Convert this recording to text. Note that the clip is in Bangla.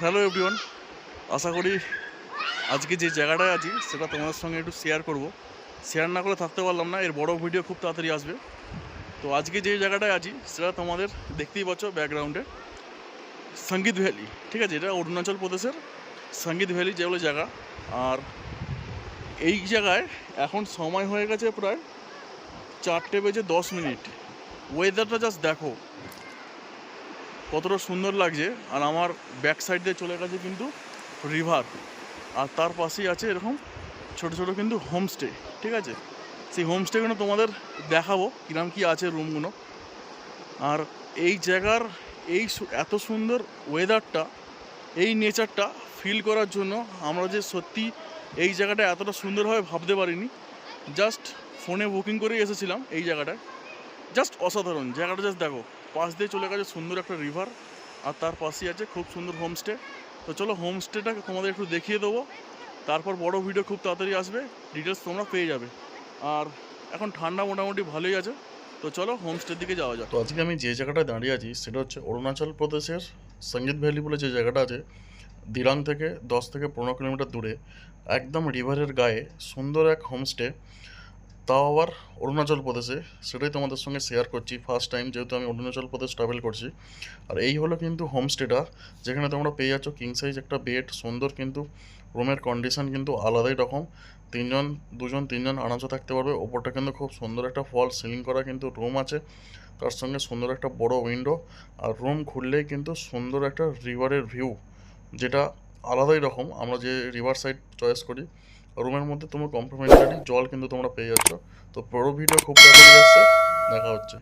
হ্যালো এভরিওয়ান, আশা করি আজকে যে জায়গাটায় আছি সেটা তোমাদের সঙ্গে একটু শেয়ার করব। শেয়ার না করে থাকতে পারলাম না, এর বড় ভিডিও খুব তাড়াতাড়ি আসবে। তো আজকে যে জায়গাটায় আছি সেটা তোমাদের দেখতেই পাচ্ছ ব্যাকগ্রাউন্ডে, সঙ্গীত ভ্যালি। ঠিক আছে, এটা অরুণাচল প্রদেশের সঙ্গীত ভ্যালি যেগুলো জায়গা। আর এই জায়গায় এখন সময় হয়ে গেছে প্রায় 4:10। ওয়েদারটা জাস্ট দেখো কতটা সুন্দর লাগছে। আর আমার ব্যাক সাইড দিয়ে চলে গেছে কিন্তু রিভার, আর তার পাশেই আছে এরকম ছোটো ছোটো কিন্তু হোমস্টে। ঠিক আছে, সেই হোমস্টেগুলো তোমাদের দেখাবো কিরম কী আছে রুমগুলো। আর এই জায়গার এত সুন্দর ওয়েদারটা, এই নেচারটা ফিল করার জন্য আমরা যে সত্যি এই জায়গাটা এতটা সুন্দরভাবে ভাবতে পারিনি। জাস্ট ফোনে বুকিং করেই এসেছিলাম এই জায়গাটায়। জাস্ট অসাধারণ জায়গাটা, জাস্ট দেখো পাশ দিয়ে চলে গেছে সুন্দর একটা রিভার, আর তার পাশেই আছে খুব সুন্দর হোমস্টে। তো চলো হোমস্টেটাকে তোমাদের একটু দেখিয়ে দেবো, তারপর বড় ভিডিও খুব তাড়াতাড়ি আসবে, ডিটেলস তোমরা পেয়ে যাবে। আর এখন ঠান্ডা মোটামুটি ভালোই আছে, তো চলো হোমস্টের দিকে যাওয়া যাক। তো আজকে আমি যে জায়গাটায় দাঁড়িয়ে আছি সেটা হচ্ছে অরুণাচল প্রদেশের সঙ্গীত ভ্যালি বলে যে জায়গাটা আছে, দিরাং থেকে 10 থেকে 15 কিলোমিটার দূরে, একদম রিভারের গায়ে সুন্দর এক হোমস্টে, তাও আবার অরুণাচল প্রদেশে। সেটাই তোমাদের সঙ্গে শেয়ার করছি ফার্স্ট টাইম, যেহেতু আমি অরুণাচল প্রদেশ ট্রাভেল করছি। আর এই হলো কিন্তু হোমস্টেটা, যেখানে তোমরা পেয়ে যাচ্ছ কিং সাইজ একটা বেড, সুন্দর কিন্তু রুমের কন্ডিশন কিন্তু আলাদাই রকম। দুজন তিনজন আরামসে থাকতে পারবে। ওপরটা কিন্তু খুব সুন্দর একটা ফল সিলিং করা কিন্তু রুম আছে, তার সঙ্গে সুন্দর একটা বড় উইন্ডো। আর রুম খুললেই কিন্তু সুন্দর একটা রিভারের ভিউ, যেটা আলাদাই রকম। আমরা যে রিভার সাইড চয়েস করি, রুমের মধ্যে তোমার কমপ্লিমেন্টারি জল কিন্তু তোমরা পেয়ে যাচ্ছ। তো পুরো ভিডিও খুব তাড়াতাড়ি আসছে, দেখা হচ্ছে।